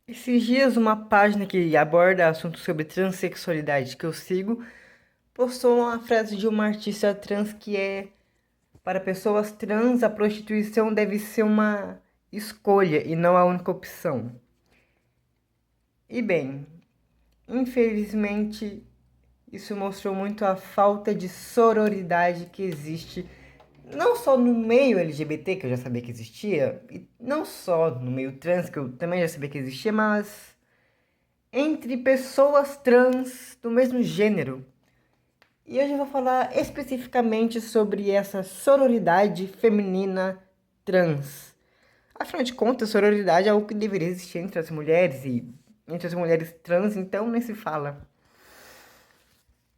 Esses dias, uma página que aborda assuntos sobre transexualidade que eu sigo postou uma frase de uma artista trans que é: para pessoas trans, a prostituição deve ser uma escolha e não a única opção. E bem, infelizmente, isso mostrou muito a falta de sororidade que existe, não só no meio LGBT, que eu já sabia que existia, e não só no meio trans, que eu também já sabia que existia, mas entre pessoas trans do mesmo gênero. E hoje eu vou falar especificamente sobre essa sororidade feminina trans. Afinal de contas, sororidade é algo que deveria existir entre as mulheres e entre as mulheres trans, então nem se fala.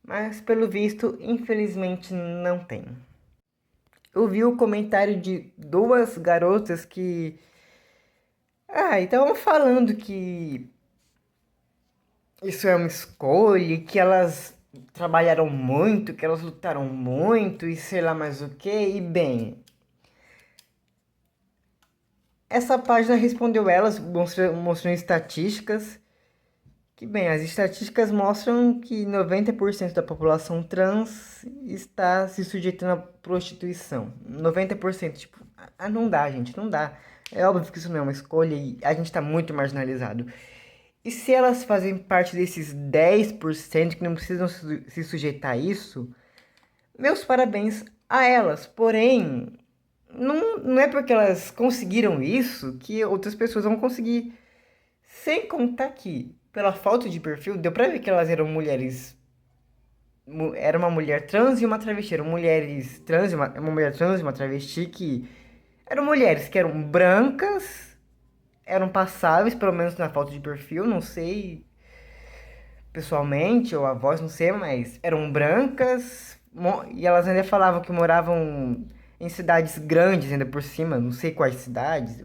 Mas pelo visto, infelizmente não tem. Eu vi o comentário de duas garotas que estavam falando que isso é uma escolha, que elas trabalharam muito, que elas lutaram muito e sei lá mais o que. E bem, essa página respondeu elas, mostrando estatísticas. Que bem, as estatísticas mostram que 90% da população trans está se sujeitando à prostituição. 90%, tipo, não dá, gente, não dá. É óbvio que isso não é uma escolha e a gente está muito marginalizado. E se elas fazem parte desses 10% que não precisam se sujeitar a isso, meus parabéns a elas. Porém, não é porque elas conseguiram isso que outras pessoas vão conseguir. Sem contar que, pela falta de perfil, deu pra ver que elas eram mulheres. Era uma mulher trans e uma travesti. Eram mulheres trans, uma mulher trans e uma travesti que eram mulheres que eram brancas, eram passáveis, pelo menos na falta de perfil, não sei pessoalmente, ou a voz, não sei, mas eram brancas e elas ainda falavam que moravam em cidades grandes ainda por cima, não sei quais cidades,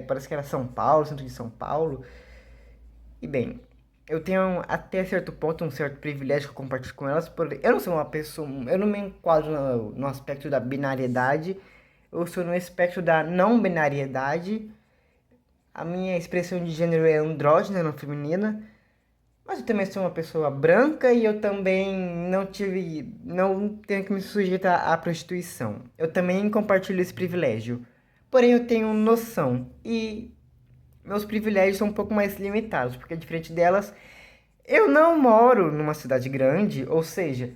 parece que era São Paulo, centro de São Paulo. E bem, eu tenho até certo ponto um certo privilégio que eu compartilho com elas, porque eu não sou uma pessoa, eu não me enquadro no aspecto da binariedade, eu sou no aspecto da não binariedade. A minha expressão de gênero é andrógena, não feminina. Mas eu também sou uma pessoa branca e eu também não tenho que me sujeitar à prostituição. Eu também compartilho esse privilégio. Porém, eu tenho noção e meus privilégios são um pouco mais limitados, porque diferente delas, eu não moro numa cidade grande, ou seja,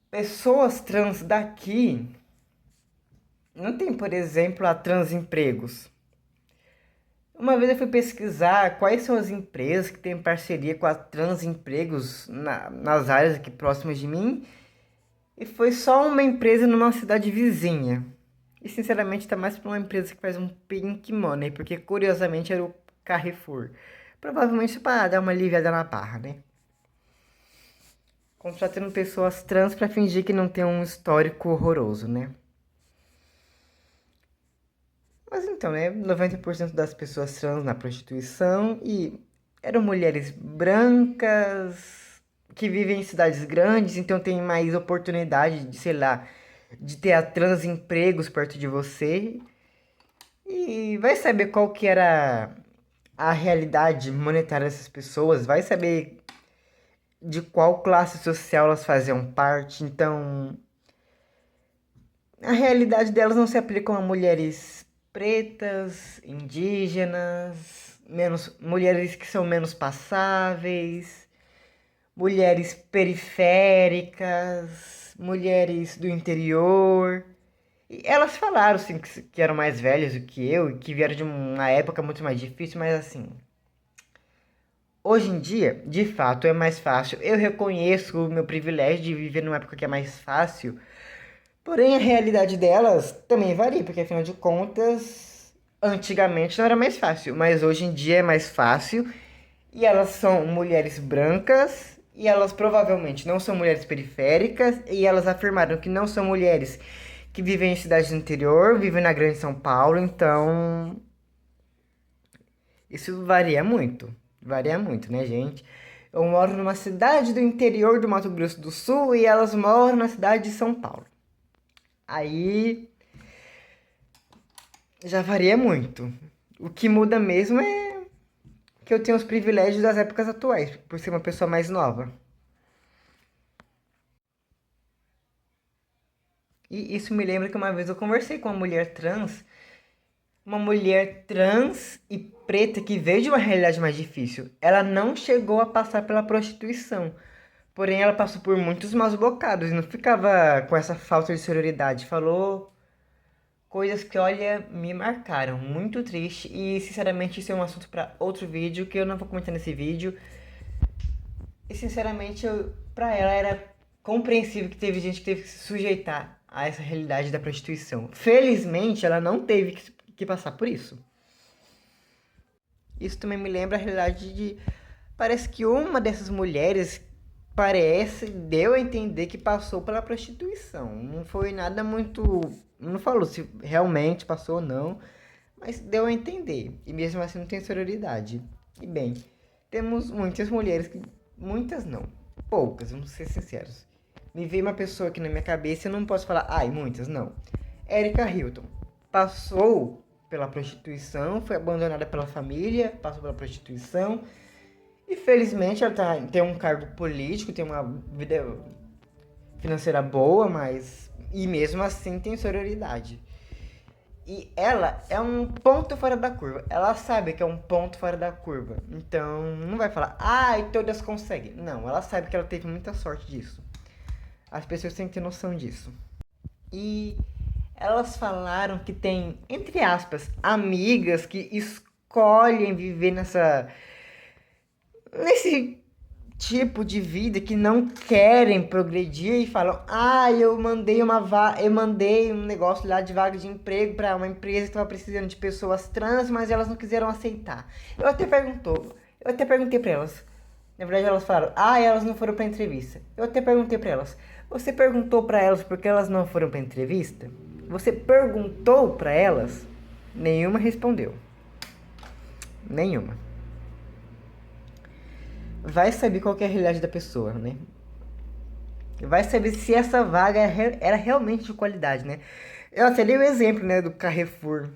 pessoas trans daqui não tem, por exemplo, a Transempregos. Uma vez eu fui pesquisar quais são as empresas que têm parceria com a Transempregos nas áreas aqui próximas de mim. E foi só uma empresa numa cidade vizinha. E sinceramente tá mais pra uma empresa que faz um pink money, porque curiosamente era o Carrefour. Provavelmente para dar uma aliviada na barra, né? Contratando pessoas trans pra fingir que não tem um histórico horroroso, né? Mas então, né? 90% das pessoas trans na prostituição e eram mulheres brancas que vivem em cidades grandes, então tem mais oportunidade de, sei lá, de ter a trans empregos perto de você. E vai saber qual que era a realidade monetária dessas pessoas, vai saber de qual classe social elas faziam parte. Então, a realidade delas não se aplica a mulheres pretas, indígenas, mulheres que são menos passáveis, mulheres periféricas, mulheres do interior. E elas falaram sim que eram mais velhas do que eu e que vieram de uma época muito mais difícil, mas assim, hoje em dia, de fato, é mais fácil. Eu reconheço o meu privilégio de viver numa época que é mais fácil. Porém, a realidade delas também varia, porque afinal de contas, antigamente não era mais fácil, mas hoje em dia é mais fácil. E elas são mulheres brancas, e elas provavelmente não são mulheres periféricas, e elas afirmaram que não são mulheres que vivem em cidades do interior, vivem na Grande São Paulo, então isso varia muito, né, gente? Eu moro numa cidade do interior do Mato Grosso do Sul e elas moram na cidade de São Paulo. Aí já varia muito. O que muda mesmo é que eu tenho os privilégios das épocas atuais, por ser uma pessoa mais nova. E isso me lembra que uma vez eu conversei com uma mulher trans e preta que veio de uma realidade mais difícil. Ela não chegou a passar pela prostituição, porém ela passou por muitos maus bocados e não ficava com essa falta de sororidade. Falou coisas que, olha, me marcaram. Muito triste e, sinceramente, isso é um assunto para outro vídeo que eu não vou comentar nesse vídeo. E, sinceramente, pra ela era compreensível que teve gente que teve que se sujeitar a essa realidade da prostituição. Felizmente, ela não teve que passar por isso. Isso também me lembra a realidade de... Parece que uma dessas mulheres deu a entender que passou pela prostituição. Não foi nada muito... Não falou se realmente passou ou não, mas deu a entender. E mesmo assim não tem sororidade. E bem, temos muitas mulheres que... Muitas não. Poucas, vamos ser sinceros. Me veio uma pessoa aqui na minha cabeça e eu não posso falar, ai, muitas, não. Erika Hilton passou pela prostituição, foi abandonada pela família, passou pela prostituição. E felizmente ela tem um cargo político, tem uma vida financeira boa, mas... E mesmo assim tem sororidade. E ela é um ponto fora da curva. Ela sabe que é um ponto fora da curva. Então não vai falar, ai, todas conseguem. Não, ela sabe que ela teve muita sorte disso. As pessoas têm que ter noção disso. E elas falaram que tem, entre aspas, amigas que escolhem viver nesse tipo de vida, que não querem progredir e falam, eu mandei um negócio lá de vaga de emprego para uma empresa que estava precisando de pessoas trans, mas elas não quiseram aceitar. Eu até perguntei para elas. Na verdade, elas falaram, elas não foram para entrevista. Eu até perguntei para elas, você perguntou para elas por que elas não foram para entrevista? Você perguntou para elas? Nenhuma respondeu. Nenhuma. Vai saber qual que é a realidade da pessoa, né? Vai saber se essa vaga era realmente de qualidade, né? Eu até dei o exemplo, né, do Carrefour.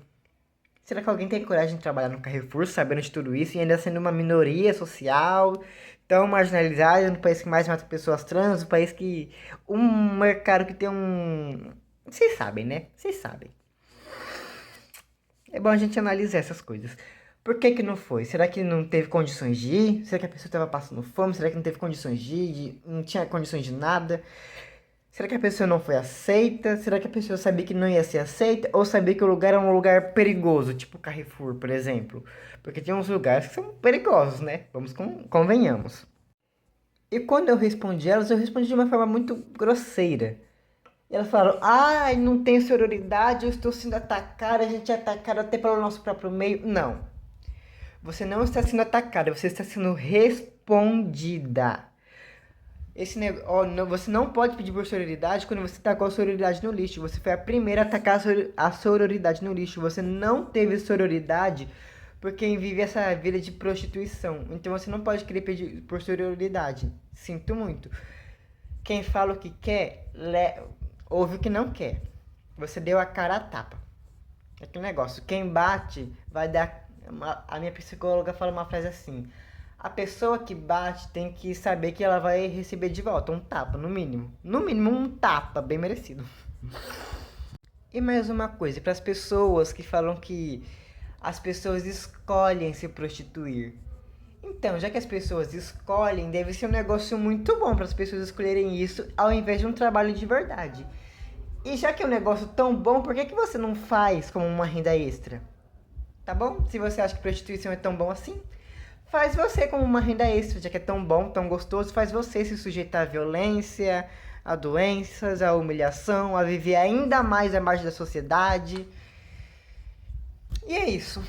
Será que alguém tem coragem de trabalhar no Carrefour, sabendo de tudo isso, e ainda sendo uma minoria social, tão marginalizada, no país que mais mata pessoas trans, um país que... Um mercado que tem um... Vocês sabem, né? Vocês sabem. É bom a gente analisar essas coisas. Por que não foi? Será que não teve condições de ir? Será que a pessoa estava passando fome? Será que não teve condições de ir? Não tinha condições de nada? Será que a pessoa não foi aceita? Será que a pessoa sabia que não ia ser aceita? Ou sabia que o lugar era um lugar perigoso, tipo Carrefour, por exemplo? Porque tem uns lugares que são perigosos, né? Convenhamos. E quando eu respondi elas, eu respondi de uma forma muito grosseira. E elas falaram, não tem sororidade, eu estou sendo atacada, a gente é atacado até pelo nosso próprio meio. Não. Você não está sendo atacada, você está sendo respondida. Você não pode pedir por sororidade quando você tacou a sororidade no lixo. Você foi a primeira a atacar a sororidade no lixo. Você não teve sororidade por quem vive essa vida de prostituição. Então você não pode querer pedir por sororidade. Sinto muito. Quem fala o que quer, ouve o que não quer. Você deu a cara a tapa. Aquele negócio, quem bate vai dar... A minha psicóloga fala uma frase assim: a pessoa que bate tem que saber que ela vai receber de volta um tapa, no mínimo. No mínimo um tapa, bem merecido. E mais uma coisa, para as pessoas que falam que as pessoas escolhem se prostituir. Então, já que as pessoas escolhem, deve ser um negócio muito bom para as pessoas escolherem isso ao invés de um trabalho de verdade. E já que é um negócio tão bom, por que você não faz como uma renda extra? Tá bom? Se você acha que prostituição é tão bom assim, faz você como uma renda extra, já que é tão bom, tão gostoso, faz você se sujeitar à violência, a doenças, à humilhação, a viver ainda mais à margem da sociedade. E é isso.